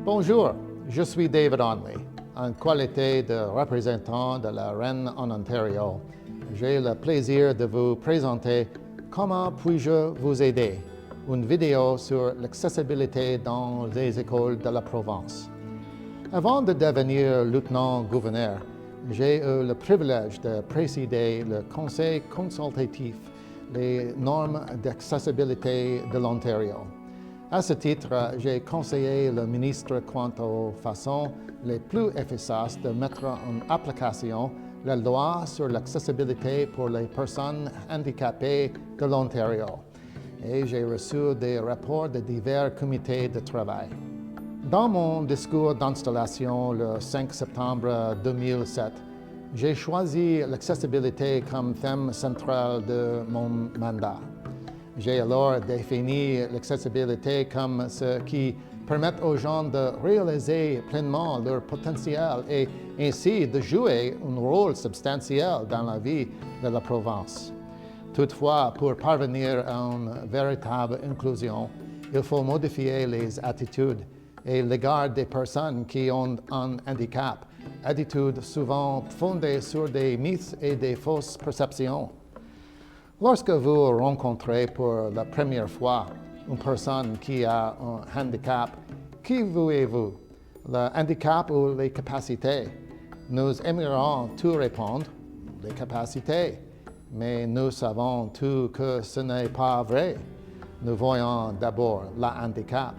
Bonjour, je suis David Onley. En qualité de représentant de la Reine en Ontario, j'ai le plaisir de vous présenter Comment puis-je vous aider? Une vidéo sur l'accessibilité dans les écoles de la province. Avant de devenir lieutenant-gouverneur, j'ai eu le privilège de présider le Conseil consultatif des normes d'accessibilité de l'Ontario. À ce titre, j'ai conseillé le ministre quant aux façons les plus efficaces de mettre en application la loi sur l'accessibilité pour les personnes handicapées de l'Ontario. Et j'ai reçu des rapports de divers comités de travail. Dans mon discours d'installation le 5 septembre 2007, j'ai choisi l'accessibilité comme thème central de mon mandat. J'ai alors défini l'accessibilité comme ce qui permet aux gens de réaliser pleinement leur potentiel et ainsi de jouer un rôle substantiel dans la vie de la province. Toutefois, pour parvenir à une véritable inclusion, il faut modifier les attitudes et l'égard des personnes qui ont un handicap, attitudes souvent fondées sur des mythes et des fausses perceptions. Lorsque vous rencontrez pour la première fois une personne qui a un handicap, qui voyez-vous? Le handicap ou les capacités? Nous aimerions tout répondre, les capacités, mais nous savons tous que ce n'est pas vrai. Nous voyons d'abord le handicap.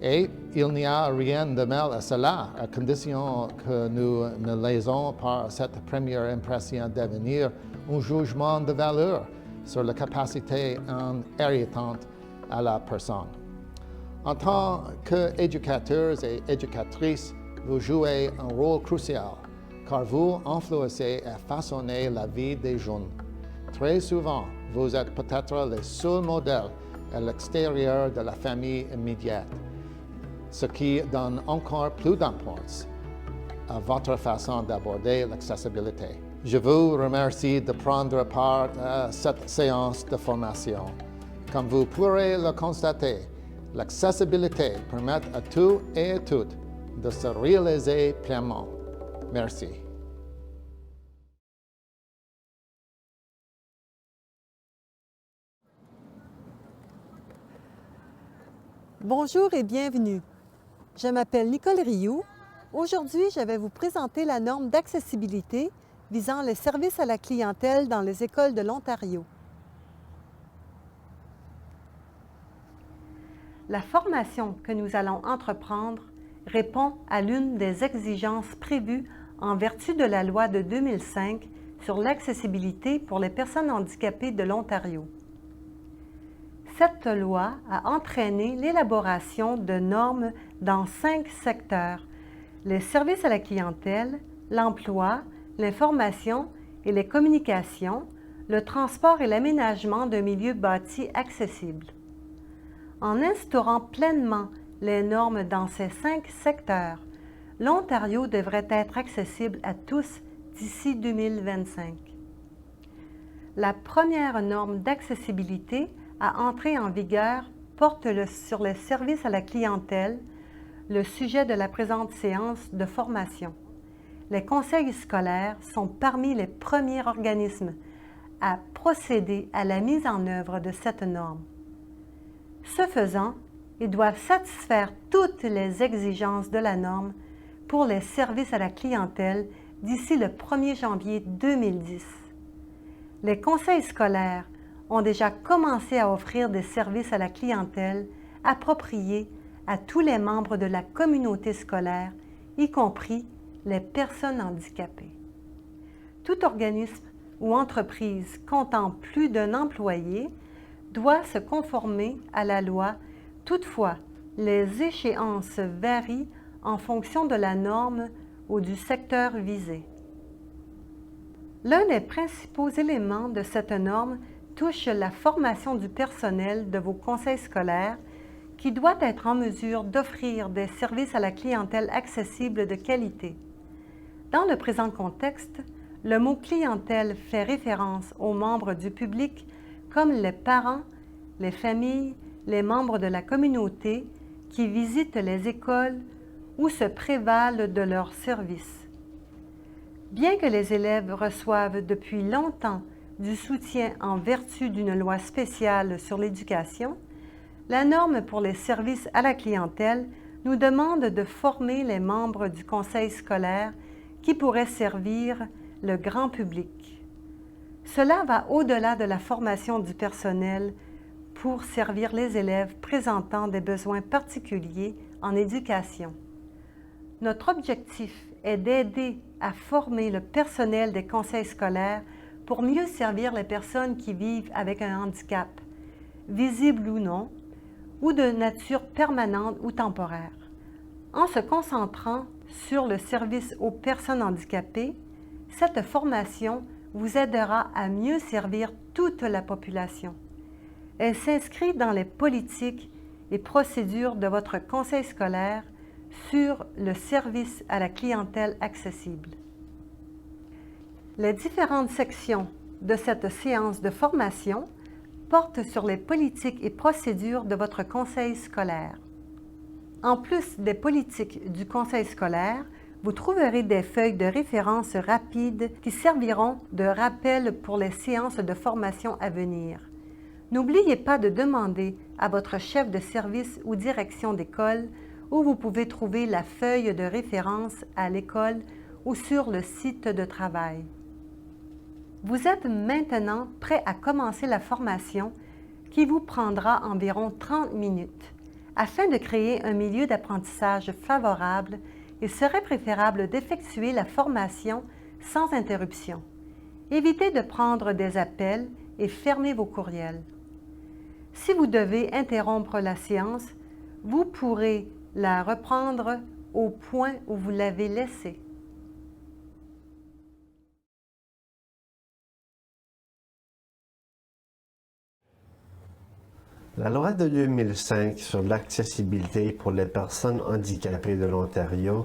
Et il n'y a rien de mal à cela, à condition que nous ne laissons par cette première impression devenir un jugement de valeur sur la capacité inhéritante à la personne. En tant qu'éducateurs et éducatrices, vous jouez un rôle crucial, car vous influencez et façonnez la vie des jeunes. Très souvent, vous êtes peut-être le seul modèle à l'extérieur de la famille immédiate, ce qui donne encore plus d'importance à votre façon d'aborder l'accessibilité. Je vous remercie de prendre part à cette séance de formation. Comme vous pourrez le constater, l'accessibilité permet à tous et à toutes de se réaliser pleinement. Merci. Bonjour et bienvenue. Je m'appelle Nicole Rioux. Aujourd'hui, je vais vous présenter la norme d'accessibilité visant les services à la clientèle dans les écoles de l'Ontario. La formation que nous allons entreprendre répond à l'une des exigences prévues en vertu de la loi de 2005 sur l'accessibilité pour les personnes handicapées de l'Ontario. Cette loi a entraîné l'élaboration de normes dans 5 secteurs: les services à la clientèle, l'emploi, l'information et les communications, le transport et l'aménagement d'un milieu bâti accessible. En instaurant pleinement les normes dans ces 5 secteurs, l'Ontario devrait être accessible à tous d'ici 2025. La première norme d'accessibilité à entrer en vigueur porte sur les services à la clientèle, le sujet de la présente séance de formation. Les conseils scolaires sont parmi les premiers organismes à procéder à la mise en œuvre de cette norme. Ce faisant, ils doivent satisfaire toutes les exigences de la norme pour les services à la clientèle d'ici le 1er janvier 2010. Les conseils scolaires ont déjà commencé à offrir des services à la clientèle appropriés à tous les membres de la communauté scolaire, y compris les personnes handicapées. Tout organisme ou entreprise comptant plus d'un employé doit se conformer à la loi. Toutefois, les échéances varient en fonction de la norme ou du secteur visé. L'un des principaux éléments de cette norme touche la formation du personnel de vos conseils scolaires qui doit être en mesure d'offrir des services à la clientèle accessibles de qualité. Dans le présent contexte, le mot « clientèle » fait référence aux membres du public comme les parents, les familles, les membres de la communauté qui visitent les écoles ou se prévalent de leurs services. Bien que les élèves reçoivent depuis longtemps du soutien en vertu d'une loi spéciale sur l'éducation, la norme pour les services à la clientèle nous demande de former les membres du conseil scolaire qui pourraient servir le grand public. Cela va au-delà de la formation du personnel pour servir les élèves présentant des besoins particuliers en éducation. Notre objectif est d'aider à former le personnel des conseils scolaires pour mieux servir les personnes qui vivent avec un handicap, visible ou non, ou de nature permanente ou temporaire. En se concentrant sur le service aux personnes handicapées, cette formation vous aidera à mieux servir toute la population. Elle s'inscrit dans les politiques et procédures de votre conseil scolaire sur le service à la clientèle accessible. Les différentes sections de cette séance de formation portent sur les politiques et procédures de votre conseil scolaire. En plus des politiques du conseil scolaire, vous trouverez des feuilles de référence rapides qui serviront de rappel pour les séances de formation à venir. N'oubliez pas de demander à votre chef de service ou direction d'école où vous pouvez trouver la feuille de référence à l'école ou sur le site de travail. Vous êtes maintenant prêt à commencer la formation qui vous prendra environ 30 minutes. Afin de créer un milieu d'apprentissage favorable, il serait préférable d'effectuer la formation sans interruption. Évitez de prendre des appels et fermez vos courriels. Si vous devez interrompre la séance, vous pourrez la reprendre au point où vous l'avez laissée. La loi de 2005 sur l'accessibilité pour les personnes handicapées de l'Ontario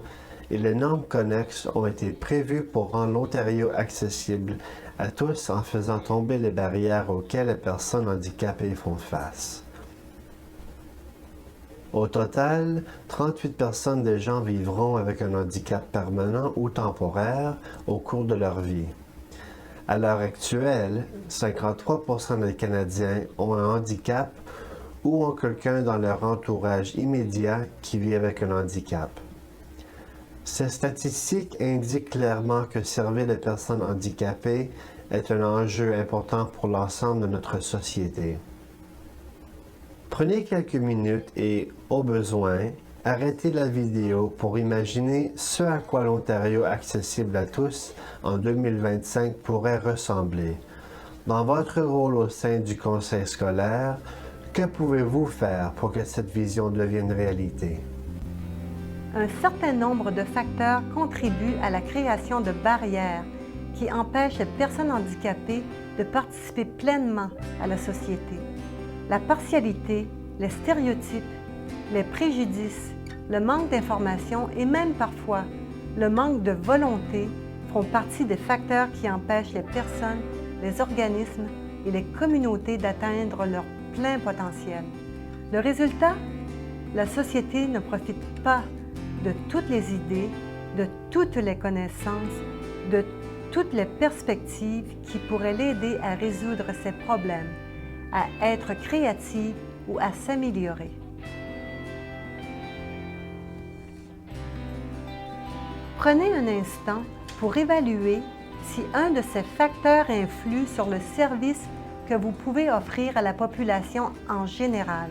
et les normes connexes ont été prévues pour rendre l'Ontario accessible à tous en faisant tomber les barrières auxquelles les personnes handicapées font face. Au total, 38 personnes des gens vivront avec un handicap permanent ou temporaire au cours de leur vie. À l'heure actuelle, 53% des Canadiens ont un handicap ou ont quelqu'un dans leur entourage immédiat qui vit avec un handicap. Ces statistiques indiquent clairement que servir les personnes handicapées est un enjeu important pour l'ensemble de notre société. Prenez quelques minutes et, au besoin, arrêtez la vidéo pour imaginer ce à quoi l'Ontario accessible à tous en 2025 pourrait ressembler. Dans votre rôle au sein du conseil scolaire, que pouvez-vous faire pour que cette vision devienne réalité? Un certain nombre de facteurs contribuent à la création de barrières qui empêchent les personnes handicapées de participer pleinement à la société. La partialité, les stéréotypes, les préjudices, le manque d'information et même parfois le manque de volonté font partie des facteurs qui empêchent les personnes, les organismes et les communautés d'atteindre leur plein potentiel. Le résultat? La société ne profite pas de toutes les idées, de toutes les connaissances, de toutes les perspectives qui pourraient l'aider à résoudre ses problèmes, à être créative ou à s'améliorer. Prenez un instant pour évaluer si un de ces facteurs influe sur le service que vous pouvez offrir à la population en général.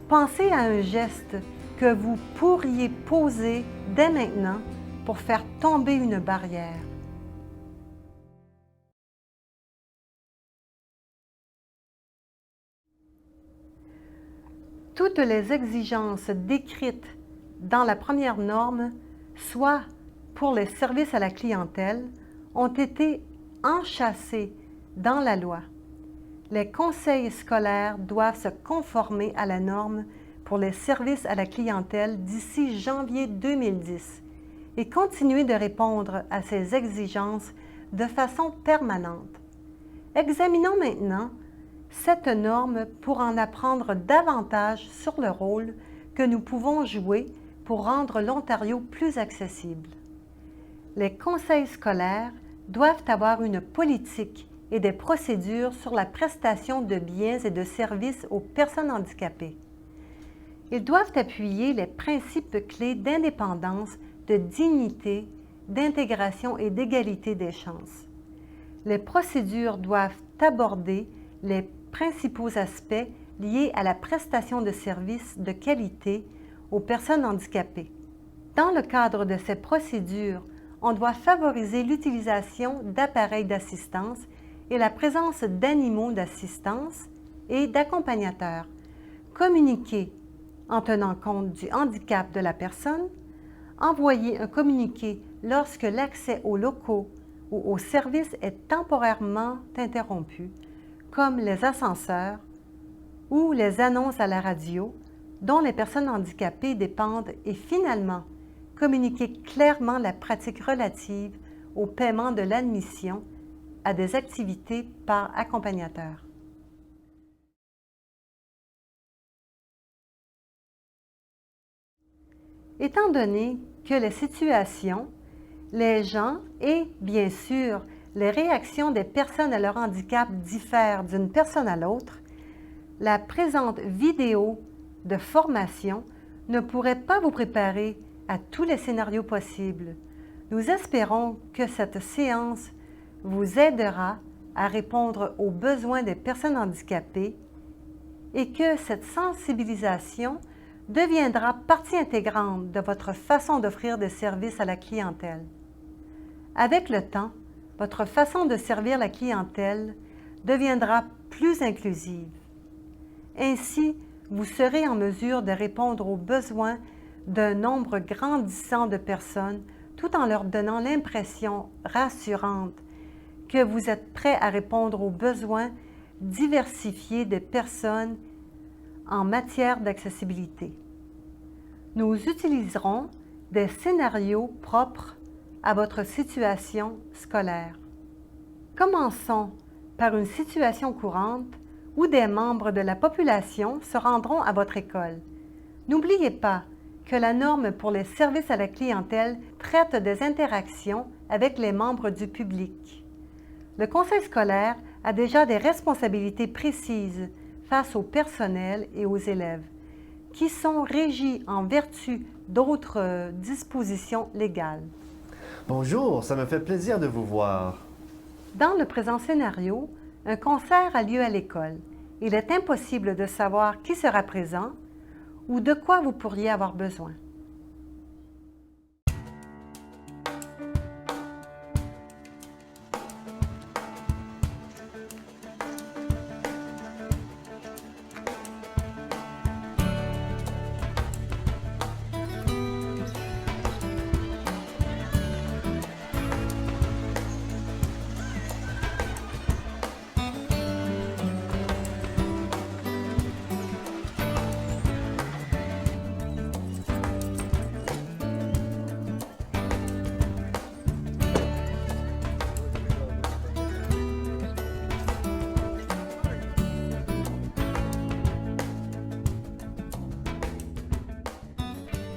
Pensez à un geste que vous pourriez poser dès maintenant pour faire tomber une barrière. Toutes les exigences décrites dans la première norme, soit pour les services à la clientèle, ont été enchâssées dans la loi. Les conseils scolaires doivent se conformer à la norme pour les services à la clientèle d'ici janvier 2010 et continuer de répondre à ces exigences de façon permanente. Examinons maintenant cette norme pour en apprendre davantage sur le rôle que nous pouvons jouer pour rendre l'Ontario plus accessible. Les conseils scolaires doivent avoir une politique et des procédures sur la prestation de biens et de services aux personnes handicapées. Ils doivent appuyer les principes clés d'indépendance, de dignité, d'intégration et d'égalité des chances. Les procédures doivent aborder les principaux aspects liés à la prestation de services de qualité aux personnes handicapées. Dans le cadre de ces procédures, on doit favoriser l'utilisation d'appareils d'assistance et la présence d'animaux d'assistance et d'accompagnateurs, communiquer en tenant compte du handicap de la personne, envoyer un communiqué lorsque l'accès aux locaux ou aux services est temporairement interrompu, comme les ascenseurs ou les annonces à la radio dont les personnes handicapées dépendent et finalement, communiquer clairement la pratique relative au paiement de l'admission à des activités par accompagnateur. Étant donné que les situations, les gens et, bien sûr, les réactions des personnes à leur handicap diffèrent d'une personne à l'autre, la présente vidéo de formation ne pourrait pas vous préparer à tous les scénarios possibles. Nous espérons que cette séance vous aidera à répondre aux besoins des personnes handicapées et que cette sensibilisation deviendra partie intégrante de votre façon d'offrir des services à la clientèle. Avec le temps, votre façon de servir la clientèle deviendra plus inclusive. Ainsi, vous serez en mesure de répondre aux besoins d'un nombre grandissant de personnes tout en leur donnant l'impression rassurante que vous êtes prêt à répondre aux besoins diversifiés des personnes en matière d'accessibilité. Nous utiliserons des scénarios propres à votre situation scolaire. Commençons par une situation courante où des membres de la population se rendront à votre école. N'oubliez pas que la norme pour les services à la clientèle traite des interactions avec les membres du public. Le conseil scolaire a déjà des responsabilités précises face au personnel et aux élèves, qui sont régis en vertu d'autres dispositions légales. Bonjour, ça me fait plaisir de vous voir. Dans le présent scénario, un concert a lieu à l'école. Il est impossible de savoir qui sera présent ou de quoi vous pourriez avoir besoin.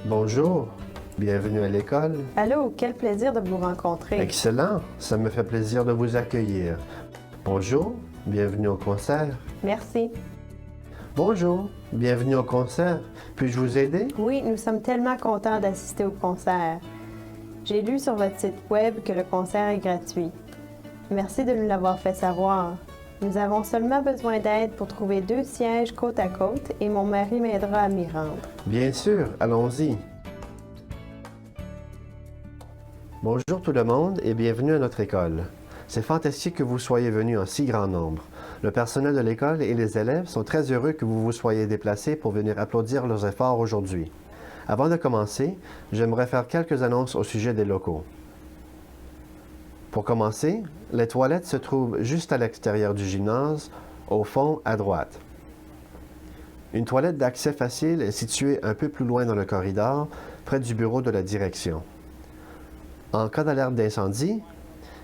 Bonjour, bienvenue à l'école. Allô, quel plaisir de vous rencontrer. Excellent, ça me fait plaisir de vous accueillir. Bonjour, bienvenue au concert. Merci. Bonjour, bienvenue au concert. Puis-je vous aider? Oui, nous sommes tellement contents d'assister au concert. J'ai lu sur votre site web que le concert est gratuit. Merci de nous l'avoir fait savoir. Nous avons seulement besoin d'aide pour trouver 2 sièges côte à côte et mon mari m'aidera à m'y rendre. Bien sûr, allons-y. Bonjour tout le monde et bienvenue à notre école. C'est fantastique que vous soyez venus en si grand nombre. Le personnel de l'école et les élèves sont très heureux que vous vous soyez déplacés pour venir applaudir leurs efforts aujourd'hui. Avant de commencer, j'aimerais faire quelques annonces au sujet des locaux. Pour commencer, les toilettes se trouvent juste à l'extérieur du gymnase, au fond à droite. Une toilette d'accès facile est située un peu plus loin dans le corridor, près du bureau de la direction. En cas d'alerte d'incendie,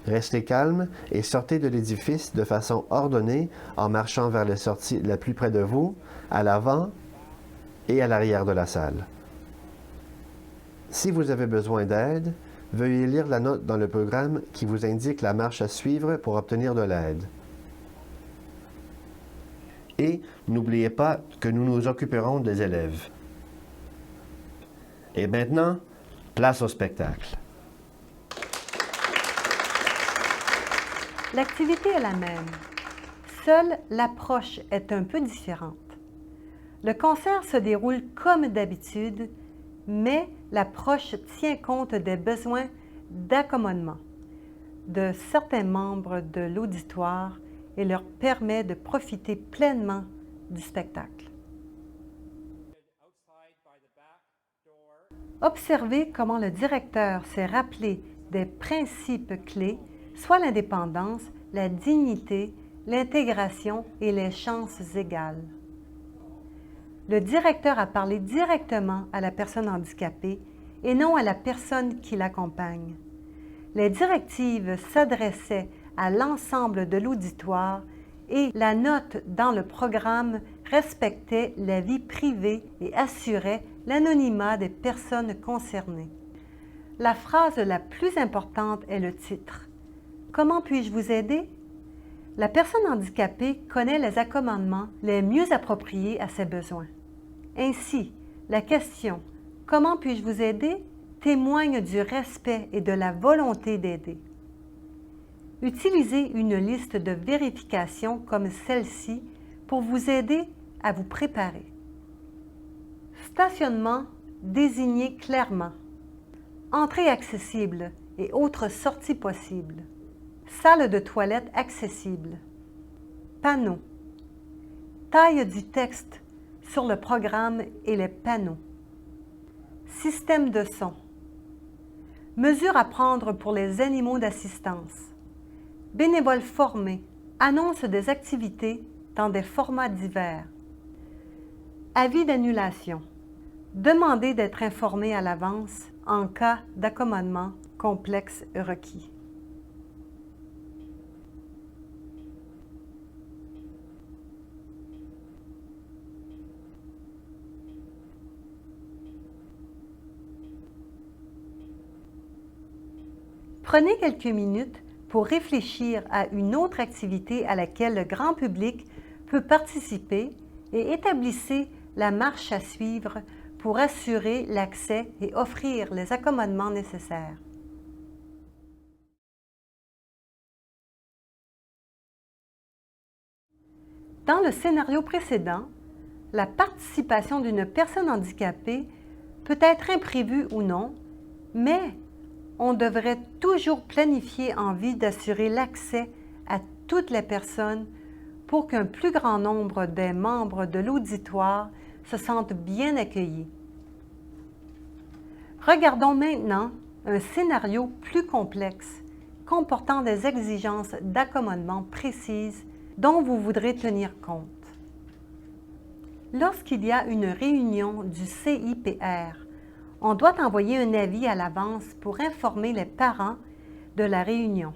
restez calme et sortez de l'édifice de façon ordonnée en marchant vers les sorties la plus près de vous, à l'avant et à l'arrière de la salle. Si vous avez besoin d'aide, veuillez lire la note dans le programme qui vous indique la marche à suivre pour obtenir de l'aide. Et n'oubliez pas que nous nous occuperons des élèves. Et maintenant, place au spectacle. L'activité est la même. Seule l'approche est un peu différente. Le concert se déroule comme d'habitude, mais l'approche tient compte des besoins d'accommodement de certains membres de l'auditoire et leur permet de profiter pleinement du spectacle. Observez comment le directeur s'est rappelé des principes clés, soit l'indépendance, la dignité, l'intégration et les chances égales. Le directeur a parlé directement à la personne handicapée et non à la personne qui l'accompagne. Les directives s'adressaient à l'ensemble de l'auditoire et la note dans le programme respectait la vie privée et assurait l'anonymat des personnes concernées. La phrase la plus importante est le titre. « Comment puis-je vous aider? » La personne handicapée connaît les accommodements les mieux appropriés à ses besoins. Ainsi, la question « Comment puis-je vous aider? » témoigne du respect et de la volonté d'aider. Utilisez une liste de vérification comme celle-ci pour vous aider à vous préparer. Stationnement désigné clairement. Entrée accessible et autres sorties possibles. Salle de toilette accessible. Panneaux. Taille du texte sur le programme et les panneaux. Système de son. Mesures à prendre pour les animaux d'assistance. Bénévoles formés. Annonce des activités dans des formats divers. Avis d'annulation. Demandez d'être informé à l'avance en cas d'accommodement complexe requis. Prenez quelques minutes pour réfléchir à une autre activité à laquelle le grand public peut participer et établissez la marche à suivre pour assurer l'accès et offrir les accommodements nécessaires. Dans le scénario précédent, la participation d'une personne handicapée peut être imprévue ou non, mais on devrait toujours planifier en vue d'assurer l'accès à toutes les personnes pour qu'un plus grand nombre des membres de l'auditoire se sentent bien accueillis. Regardons maintenant un scénario plus complexe, comportant des exigences d'accommodement précises dont vous voudrez tenir compte. Lorsqu'il y a une réunion du CIPR, on doit envoyer un avis à l'avance pour informer les parents de la réunion.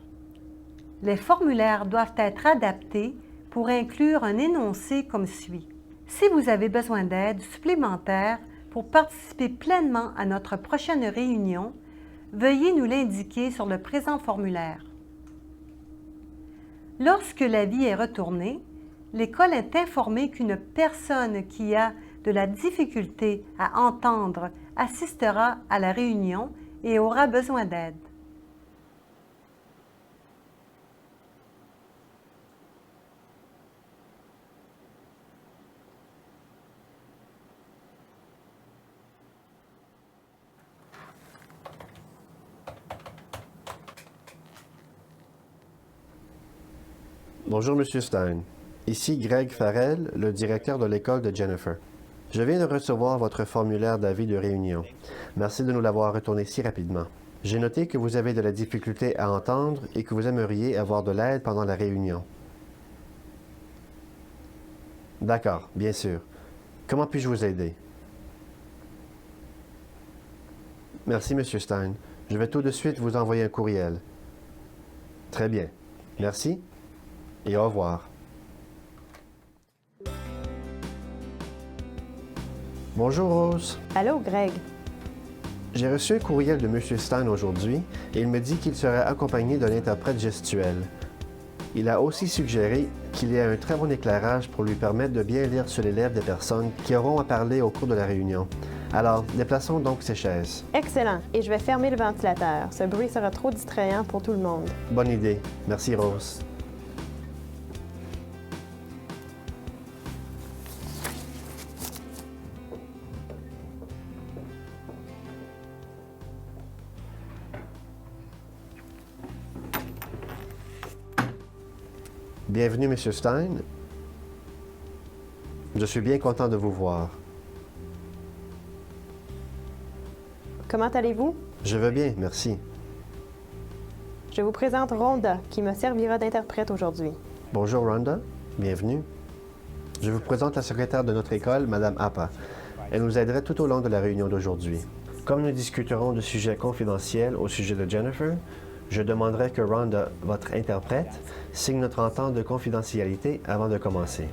Les formulaires doivent être adaptés pour inclure un énoncé comme suit. Si vous avez besoin d'aide supplémentaire pour participer pleinement à notre prochaine réunion, veuillez nous l'indiquer sur le présent formulaire. Lorsque l'avis est retourné, l'école est informée qu'une personne qui a de la difficulté à entendre assistera à la réunion et aura besoin d'aide. Bonjour, M. Stein. Ici Greg Farrell, le directeur de l'école de Jennifer. Je viens de recevoir votre formulaire d'avis de réunion. Merci de nous l'avoir retourné si rapidement. J'ai noté que vous avez de la difficulté à entendre et que vous aimeriez avoir de l'aide pendant la réunion. D'accord, bien sûr. Comment puis-je vous aider? Merci, M. Stein. Je vais tout de suite vous envoyer un courriel. Très bien. Merci et au revoir. Bonjour Rose. Allô, Greg. J'ai reçu un courriel de M. Stein aujourd'hui et il me dit qu'il serait accompagné d'un interprète gestuel. Il a aussi suggéré qu'il y ait un très bon éclairage pour lui permettre de bien lire sur les lèvres des personnes qui auront à parler au cours de la réunion. Alors, déplaçons donc ces chaises. Excellent. Et je vais fermer le ventilateur. Ce bruit sera trop distrayant pour tout le monde. Bonne idée. Merci, Rose. Bienvenue, M. Stein. Je suis bien content de vous voir. Comment allez-vous? Je vais bien, merci. Je vous présente Rhonda, qui me servira d'interprète aujourd'hui. Bonjour, Rhonda. Bienvenue. Je vous présente la secrétaire de notre école, Mme Appa. Elle nous aiderait tout au long de la réunion d'aujourd'hui. Comme nous discuterons de sujets confidentiels au sujet de Jennifer, je demanderai que Rhonda, votre interprète, signe notre entente de confidentialité avant de commencer.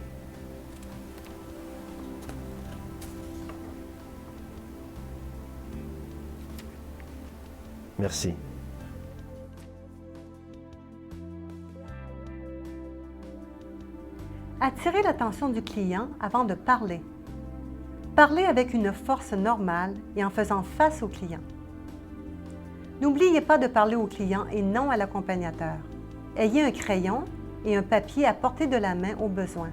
Merci. Attirez l'attention du client avant de parler. Parlez avec une force normale et en faisant face au client. N'oubliez pas de parler au client et non à l'accompagnateur. Ayez un crayon et un papier à portée de la main au besoin.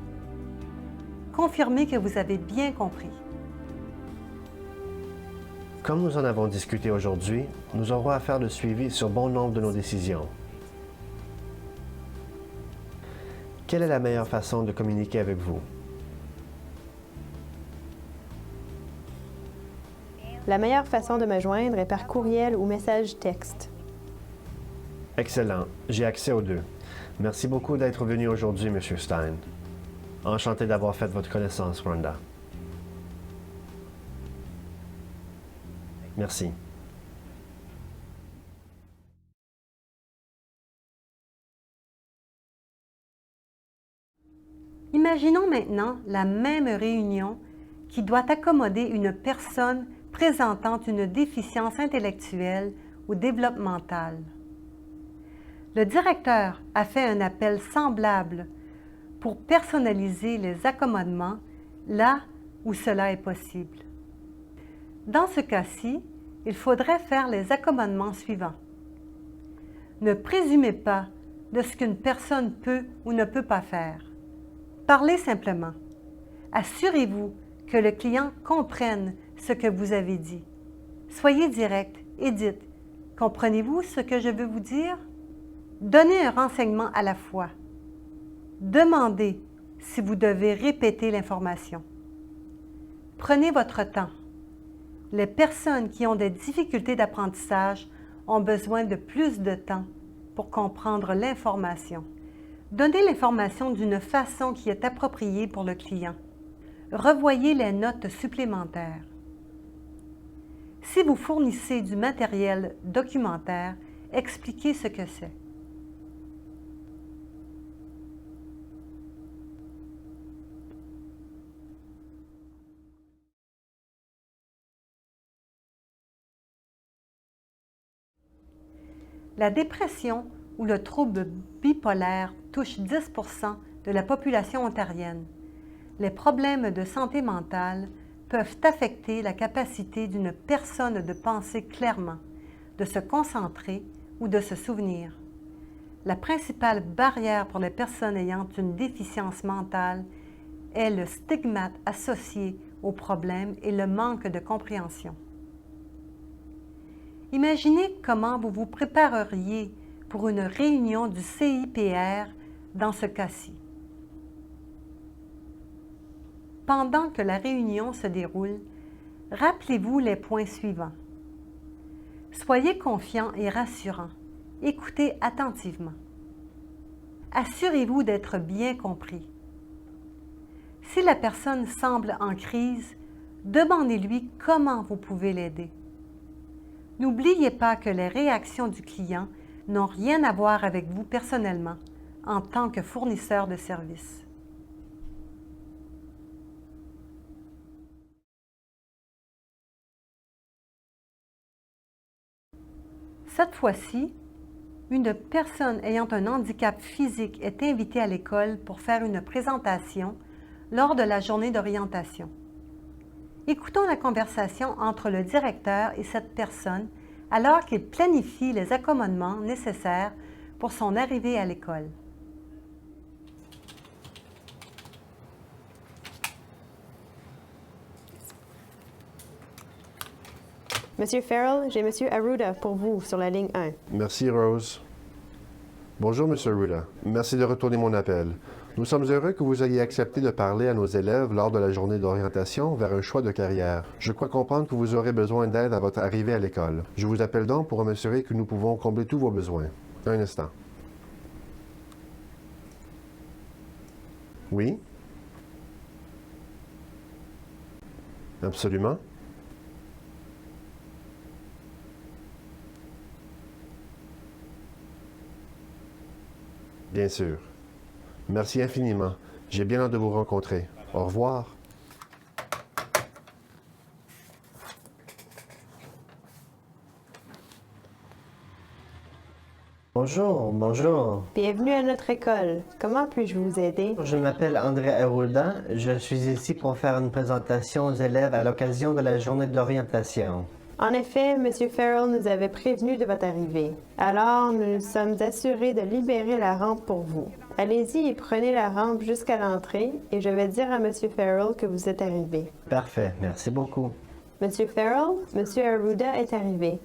Confirmez que vous avez bien compris. Comme nous en avons discuté aujourd'hui, nous aurons à faire le suivi sur bon nombre de nos décisions. Quelle est la meilleure façon de communiquer avec vous? La meilleure façon de me joindre est par courriel ou message texte. Excellent. J'ai accès aux deux. Merci beaucoup d'être venu aujourd'hui, M. Stein. Enchanté d'avoir fait votre connaissance, Rhonda. Merci. Imaginons maintenant la même réunion qui doit accommoder une personne présentant une déficience intellectuelle ou développementale. Le directeur a fait un appel semblable pour personnaliser les accommodements là où cela est possible. Dans ce cas-ci, il faudrait faire les accommodements suivants. Ne présumez pas de ce qu'une personne peut ou ne peut pas faire. Parlez simplement. Assurez-vous que le client comprenne ce que vous avez dit. Soyez direct et dites « Comprenez-vous ce que je veux vous dire? » Donnez un renseignement à la fois. Demandez si vous devez répéter l'information. Prenez votre temps. Les personnes qui ont des difficultés d'apprentissage ont besoin de plus de temps pour comprendre l'information. Donnez l'information d'une façon qui est appropriée pour le client. Revoyez les notes supplémentaires. Si vous fournissez du matériel documentaire, expliquez ce que c'est. La dépression ou le trouble bipolaire touche 10% de la population ontarienne. Les problèmes de santé mentale peuvent affecter la capacité d'une personne de penser clairement, de se concentrer ou de se souvenir. La principale barrière pour les personnes ayant une déficience mentale est le stigmate associé au problème et le manque de compréhension. Imaginez comment vous vous prépareriez pour une réunion du CIPR dans ce cas-ci. Pendant que la réunion se déroule, rappelez-vous les points suivants. Soyez confiant et rassurant. Écoutez attentivement. Assurez-vous d'être bien compris. Si la personne semble en crise, demandez-lui comment vous pouvez l'aider. N'oubliez pas que les réactions du client n'ont rien à voir avec vous personnellement en tant que fournisseur de services. Cette fois-ci, une personne ayant un handicap physique est invitée à l'école pour faire une présentation lors de la journée d'orientation. Écoutons la conversation entre le directeur et cette personne alors qu'il planifie les accommodements nécessaires pour son arrivée à l'école. Monsieur Farrell, j'ai Monsieur Arruda pour vous sur la ligne 1. Merci, Rose. Bonjour, Monsieur Arruda. Merci de retourner mon appel. Nous sommes heureux que vous ayez accepté de parler à nos élèves lors de la journée d'orientation vers un choix de carrière. Je crois comprendre que vous aurez besoin d'aide à votre arrivée à l'école. Je vous appelle donc pour m'assurer que nous pouvons combler tous vos besoins. Un instant. Oui? Absolument. Bien sûr. Merci infiniment. J'ai bien hâte de vous rencontrer. Au revoir. Bonjour, bonjour. Bienvenue à notre école. Comment puis-je vous aider? Je m'appelle André Arruda. Je suis ici pour faire une présentation aux élèves à l'occasion de la journée d'orientation. En effet, Monsieur Farrell nous avait prévenu de votre arrivée. Alors, nous nous sommes assurés de libérer la rampe pour vous. Allez-y et prenez la rampe jusqu'à l'entrée et je vais dire à Monsieur Farrell que vous êtes arrivé. Parfait, merci beaucoup. Monsieur Farrell, Monsieur Arruda est arrivé.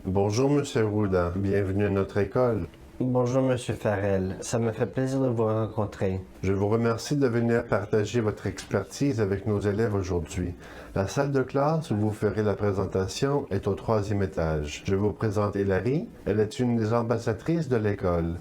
Bonjour, Monsieur Arruda. Bienvenue à notre école. Bonjour, Monsieur Farrell. Ça me fait plaisir de vous rencontrer. Je vous remercie de venir partager votre expertise avec nos élèves aujourd'hui. La salle de classe où vous ferez la présentation est au 3e étage. Je vais vous présenter Larry. Elle est une des ambassadrices de l'école.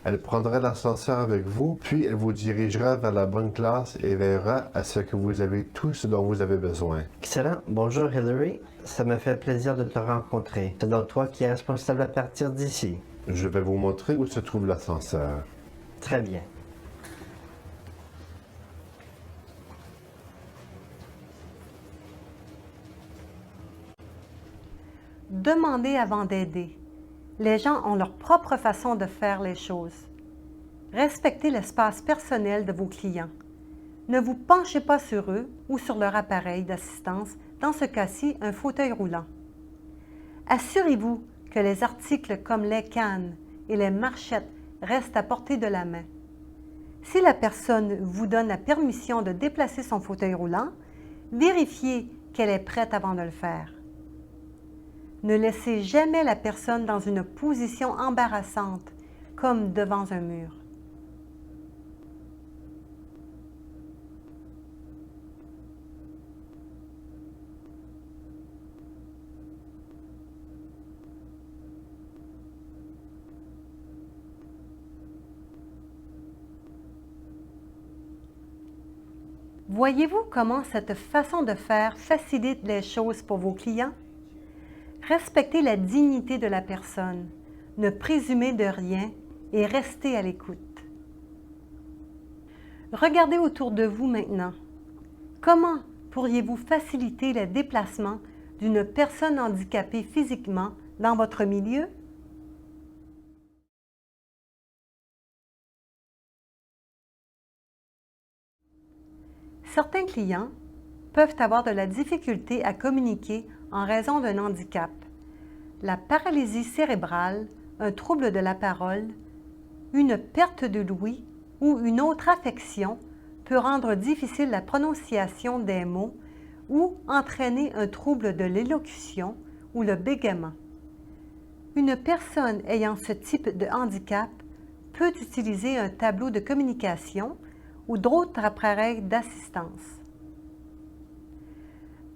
Elle prendra l'ascenseur avec vous, puis elle vous dirigera vers la bonne classe et verra à ce que vous avez tout ce dont vous avez besoin. Excellent. Bonjour, Hillary. Ça me fait plaisir de te rencontrer. C'est donc toi qui es responsable à partir d'ici. Je vais vous montrer où se trouve l'ascenseur. Très bien. Demandez avant d'aider. Les gens ont leur propre façon de faire les choses. Respectez l'espace personnel de vos clients. Ne vous penchez pas sur eux ou sur leur appareil d'assistance, dans ce cas-ci, un fauteuil roulant. Assurez-vous que les articles comme les cannes et les marchettes restent à portée de la main. Si la personne vous donne la permission de déplacer son fauteuil roulant, vérifiez qu'elle est prête avant de le faire. Ne laissez jamais la personne dans une position embarrassante, comme devant un mur. Voyez-vous comment cette façon de faire facilite les choses pour vos clients? Respectez la dignité de la personne, ne présumez de rien et restez à l'écoute. Regardez autour de vous maintenant. Comment pourriez-vous faciliter le déplacement d'une personne handicapée physiquement dans votre milieu? Certains clients peuvent avoir de la difficulté à communiquer en raison d'un handicap, la paralysie cérébrale, un trouble de la parole, une perte de l'ouïe ou une autre affection peut rendre difficile la prononciation des mots ou entraîner un trouble de l'élocution ou le bégaiement. Une personne ayant ce type de handicap peut utiliser un tableau de communication ou d'autres appareils d'assistance.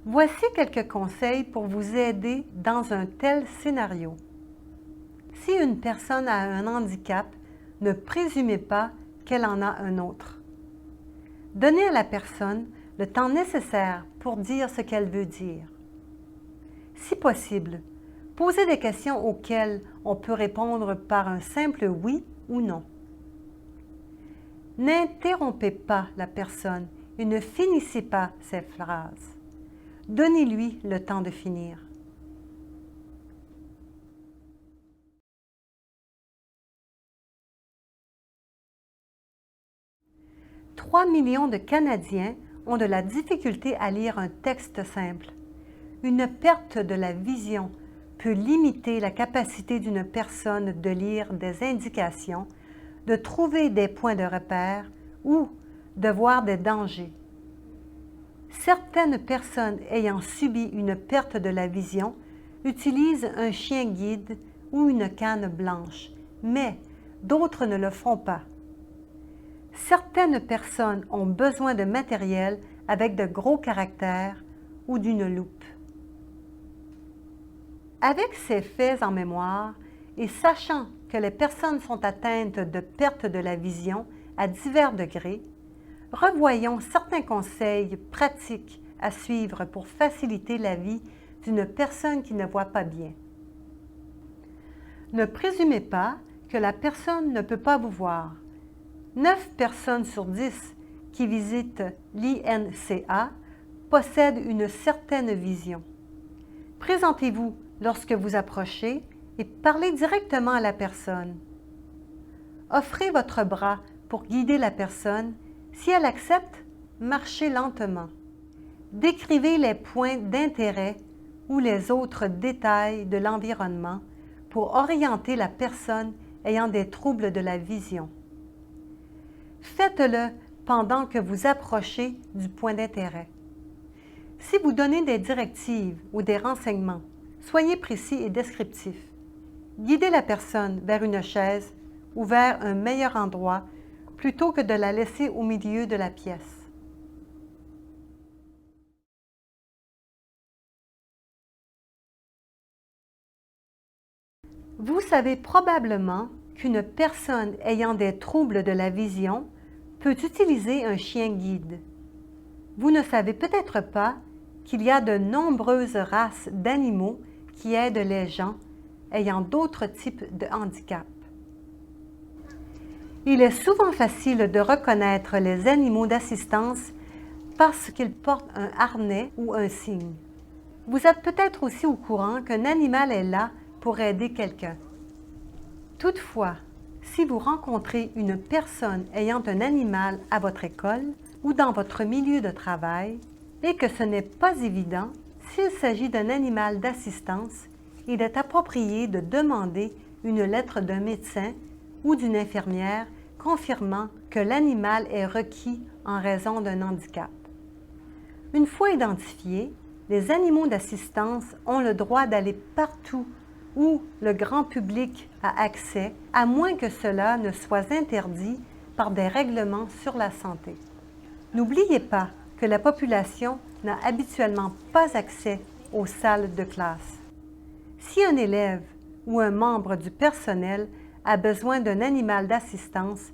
Voici quelques conseils pour vous aider dans un tel scénario. Si une personne a un handicap, ne présumez pas qu'elle en a un autre. Donnez à la personne le temps nécessaire pour dire ce qu'elle veut dire. Si possible, posez des questions auxquelles on peut répondre par un simple oui ou non. N'interrompez pas la personne et ne finissez pas ses phrases. Donnez-lui le temps de finir. « 3 millions de Canadiens ont de la difficulté à lire un texte simple. Une perte de la vision peut limiter la capacité d'une personne de lire des indications, de trouver des points de repère ou de voir des dangers. Certaines personnes ayant subi une perte de la vision utilisent un chien guide ou une canne blanche, mais d'autres ne le font pas. Certaines personnes ont besoin de matériel avec de gros caractères ou d'une loupe. Avec ces faits en mémoire et sachant que les personnes sont atteintes de perte de la vision à divers degrés, revoyons certains conseils pratiques à suivre pour faciliter la vie d'une personne qui ne voit pas bien. Ne présumez pas que la personne ne peut pas vous voir. 9 personnes sur 10 qui visitent l'INCA possèdent une certaine vision. Présentez-vous lorsque vous approchez et parlez directement à la personne. Offrez votre bras pour guider la personne. Si elle accepte, marchez lentement. Décrivez les points d'intérêt ou les autres détails de l'environnement pour orienter la personne ayant des troubles de la vision. Faites-le pendant que vous approchez du point d'intérêt. Si vous donnez des directives ou des renseignements, soyez précis et descriptifs. Guidez la personne vers une chaise ou vers un meilleur endroit plutôt que de la laisser au milieu de la pièce. Vous savez probablement qu'une personne ayant des troubles de la vision peut utiliser un chien guide. Vous ne savez peut-être pas qu'il y a de nombreuses races d'animaux qui aident les gens ayant d'autres types de handicap. Il est souvent facile de reconnaître les animaux d'assistance parce qu'ils portent un harnais ou un signe. Vous êtes peut-être aussi au courant qu'un animal est là pour aider quelqu'un. Toutefois, si vous rencontrez une personne ayant un animal à votre école ou dans votre milieu de travail et que ce n'est pas évident, s'il s'agit d'un animal d'assistance, il est approprié de demander une lettre d'un médecin ou d'une infirmière confirmant que l'animal est requis en raison d'un handicap. Une fois identifiés, les animaux d'assistance ont le droit d'aller partout où le grand public a accès, à moins que cela ne soit interdit par des règlements sur la santé. N'oubliez pas que la population n'a habituellement pas accès aux salles de classe. Si un élève ou un membre du personnel a besoin d'un animal d'assistance,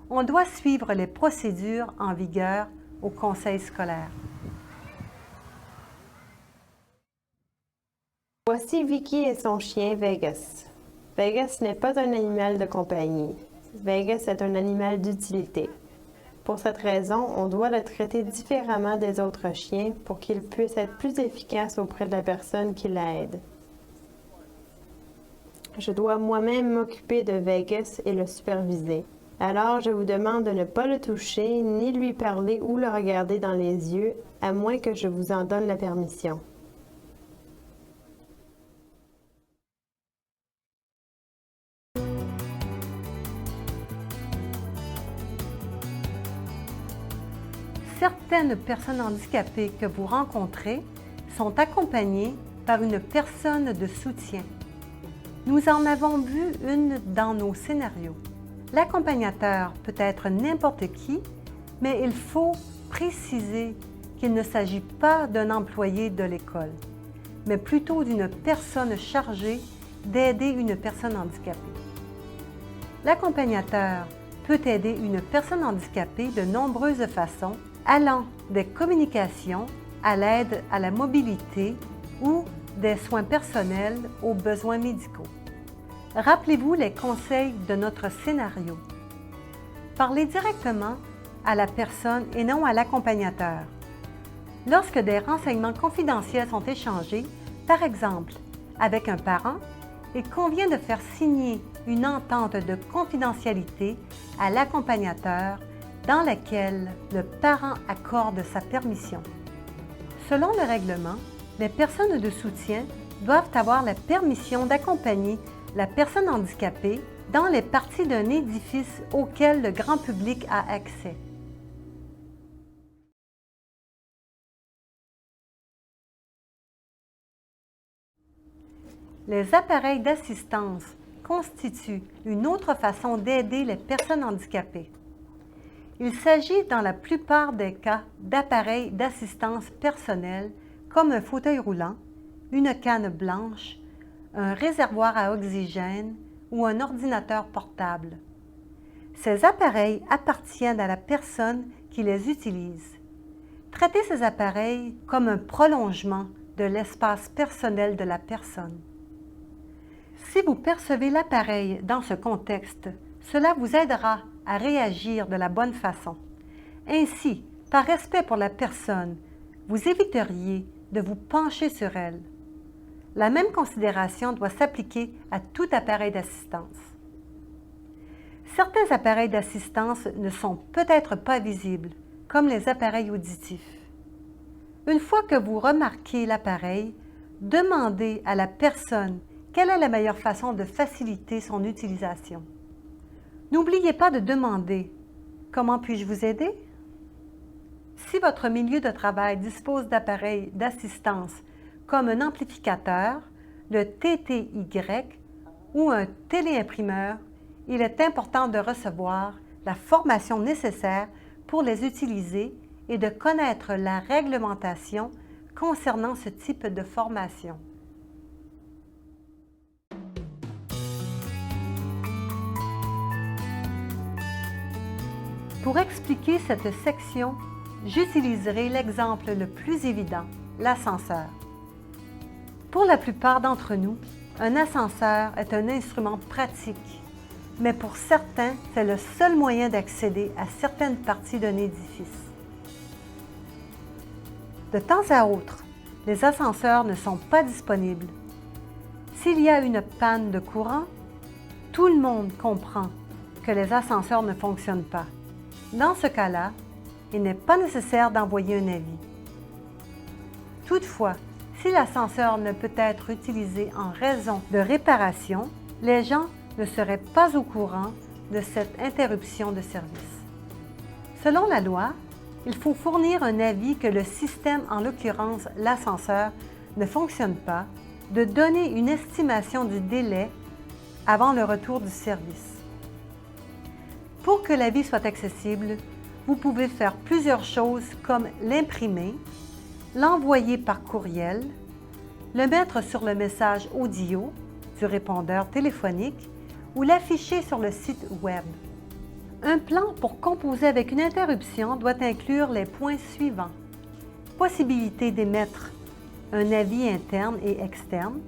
on doit suivre les procédures en vigueur au conseil scolaire. Voici Vicky et son chien Vegas. Vegas n'est pas un animal de compagnie. Vegas est un animal d'utilité. Pour cette raison, on doit le traiter différemment des autres chiens pour qu'il puisse être plus efficace auprès de la personne qui l'aide. Je dois moi-même m'occuper de Vegas et le superviser. Alors, je vous demande de ne pas le toucher, ni lui parler ou le regarder dans les yeux, à moins que je vous en donne la permission. Certaines personnes handicapées que vous rencontrez sont accompagnées par une personne de soutien. Nous en avons vu une dans nos scénarios. L'accompagnateur peut être n'importe qui, mais il faut préciser qu'il ne s'agit pas d'un employé de l'école, mais plutôt d'une personne chargée d'aider une personne handicapée. L'accompagnateur peut aider une personne handicapée de nombreuses façons, allant des communications à l'aide à la mobilité ou des soins personnels aux besoins médicaux. Rappelez-vous les conseils de notre scénario. Parlez directement à la personne et non à l'accompagnateur. Lorsque des renseignements confidentiels sont échangés, par exemple avec un parent, il convient de faire signer une entente de confidentialité à l'accompagnateur dans laquelle le parent accorde sa permission. Selon le règlement, les personnes de soutien doivent avoir la permission d'accompagner la personne handicapée dans les parties d'un édifice auquel le grand public a accès. Les appareils d'assistance constituent une autre façon d'aider les personnes handicapées. Il s'agit dans la plupart des cas d'appareils d'assistance personnelle comme un fauteuil roulant, une canne blanche, un réservoir à oxygène ou un ordinateur portable. Ces appareils appartiennent à la personne qui les utilise. Traitez ces appareils comme un prolongement de l'espace personnel de la personne. Si vous percevez l'appareil dans ce contexte, cela vous aidera à réagir de la bonne façon. Ainsi, par respect pour la personne, vous éviteriez de vous pencher sur elle. La même considération doit s'appliquer à tout appareil d'assistance. Certains appareils d'assistance ne sont peut-être pas visibles, comme les appareils auditifs. Une fois que vous remarquez l'appareil, demandez à la personne quelle est la meilleure façon de faciliter son utilisation. N'oubliez pas de demander « Comment puis-je vous aider? » Si votre milieu de travail dispose d'appareils d'assistance comme un amplificateur, le TTY ou un téléimprimeur, il est important de recevoir la formation nécessaire pour les utiliser et de connaître la réglementation concernant ce type de formation. Pour expliquer cette section, j'utiliserai l'exemple le plus évident, l'ascenseur. Pour la plupart d'entre nous, un ascenseur est un instrument pratique, mais pour certains, c'est le seul moyen d'accéder à certaines parties d'un édifice. De temps à autre, les ascenseurs ne sont pas disponibles. S'il y a une panne de courant, tout le monde comprend que les ascenseurs ne fonctionnent pas. Dans ce cas-là, il n'est pas nécessaire d'envoyer un avis. Toutefois, si l'ascenseur ne peut être utilisé en raison de réparation, les gens ne seraient pas au courant de cette interruption de service. Selon la loi, il faut fournir un avis que le système, en l'occurrence l'ascenseur, ne fonctionne pas, de donner une estimation du délai avant le retour du service. Pour que l'avis soit accessible, vous pouvez faire plusieurs choses comme l'imprimer, l'envoyer par courriel, le mettre sur le message audio du répondeur téléphonique ou l'afficher sur le site Web. Un plan pour composer avec une interruption doit inclure les points suivants. Possibilité d'émettre un avis interne et externe,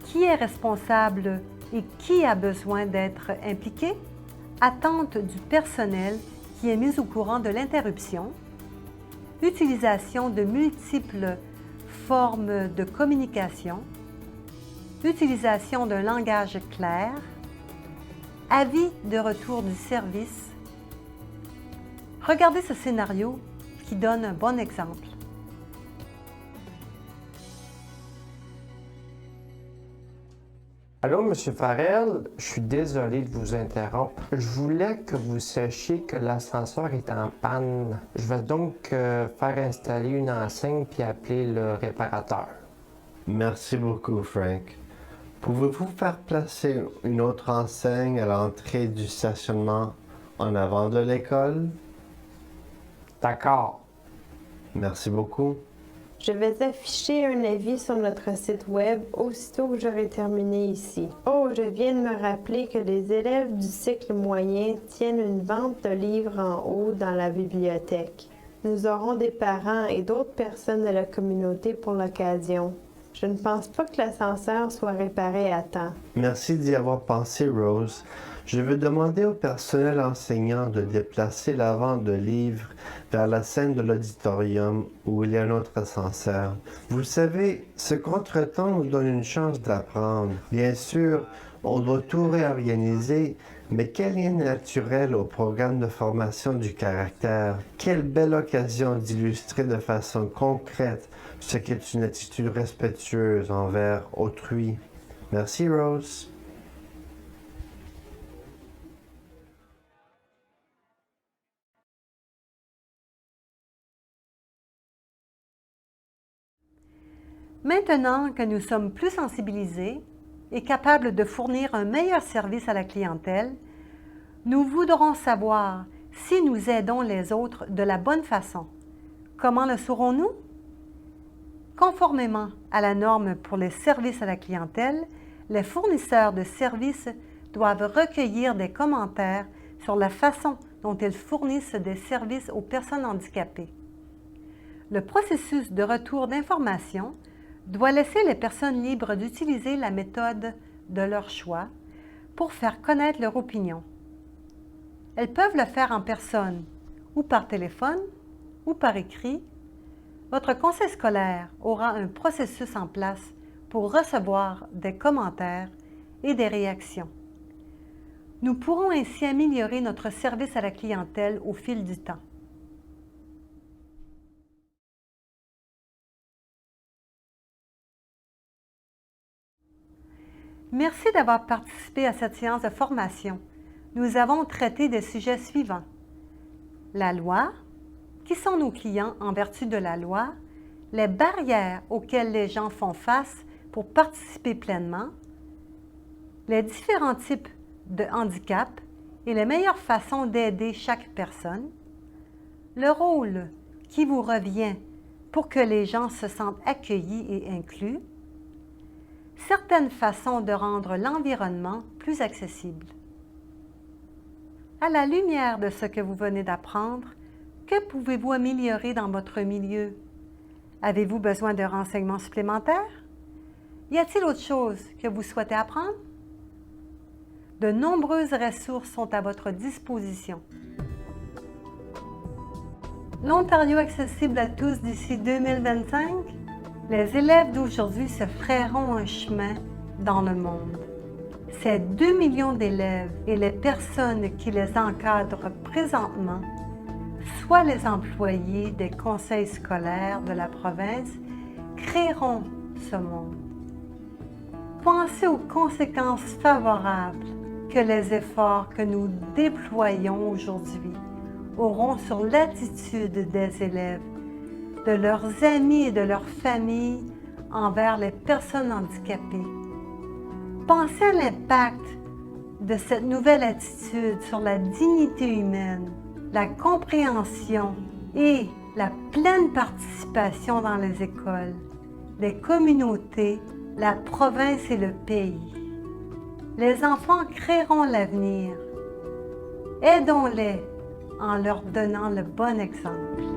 qui est responsable et qui a besoin d'être impliqué, attente du personnel qui est mis au courant de l'interruption, utilisation de multiples formes de communication, utilisation d'un langage clair, avis de retour du service. Regardez ce scénario qui donne un bon exemple. Allô, M. Farrell, je suis désolé de vous interrompre. Je voulais que vous sachiez que l'ascenseur est en panne. Je vais donc faire installer une enseigne puis appeler le réparateur. Merci beaucoup, Frank. Pouvez-vous faire placer une autre enseigne à l'entrée du stationnement en avant de l'école? D'accord. Merci beaucoup. Je vais afficher un avis sur notre site Web aussitôt que j'aurai terminé ici. Oh, je viens de me rappeler que les élèves du cycle moyen tiennent une vente de livres en haut dans la bibliothèque. Nous aurons des parents et d'autres personnes de la communauté pour l'occasion. Je ne pense pas que l'ascenseur soit réparé à temps. Merci d'y avoir pensé, Rose. Je veux demander au personnel enseignant de déplacer la vente de livres vers la scène de l'auditorium où il y a un autre ascenseur. Vous savez, ce contretemps nous donne une chance d'apprendre. Bien sûr, on doit tout réorganiser, mais quel lien naturel au programme de formation du caractère. Quelle belle occasion d'illustrer de façon concrète ce qu'est une attitude respectueuse envers autrui. Merci, Rose. Maintenant que nous sommes plus sensibilisés et capables de fournir un meilleur service à la clientèle, nous voudrons savoir si nous aidons les autres de la bonne façon. Comment le saurons-nous? Conformément à la norme pour les services à la clientèle, les fournisseurs de services doivent recueillir des commentaires sur la façon dont ils fournissent des services aux personnes handicapées. Le processus de retour d'information doit laisser les personnes libres d'utiliser la méthode de leur choix pour faire connaître leur opinion. Elles peuvent le faire en personne, ou par téléphone, ou par écrit. Votre conseil scolaire aura un processus en place pour recevoir des commentaires et des réactions. Nous pourrons ainsi améliorer notre service à la clientèle au fil du temps. Merci d'avoir participé à cette séance de formation. Nous avons traité des sujets suivants. La loi, qui sont nos clients en vertu de la loi, les barrières auxquelles les gens font face pour participer pleinement, les différents types de handicap et les meilleures façons d'aider chaque personne, le rôle qui vous revient pour que les gens se sentent accueillis et inclus, certaines façons de rendre l'environnement plus accessible. À la lumière de ce que vous venez d'apprendre, que pouvez-vous améliorer dans votre milieu? Avez-vous besoin de renseignements supplémentaires? Y a-t-il autre chose que vous souhaitez apprendre? De nombreuses ressources sont à votre disposition. L'Ontario accessible à tous d'ici 2025? Les élèves d'aujourd'hui se frayeront un chemin dans le monde. Ces 2 millions d'élèves et les personnes qui les encadrent présentement, soit les employés des conseils scolaires de la province, créeront ce monde. Pensez aux conséquences favorables que les efforts que nous déployons aujourd'hui auront sur l'attitude des élèves, de leurs amis et de leurs familles envers les personnes handicapées. Pensez à l'impact de cette nouvelle attitude sur la dignité humaine, la compréhension et la pleine participation dans les écoles, les communautés, la province et le pays. Les enfants créeront l'avenir. Aidons-les en leur donnant le bon exemple.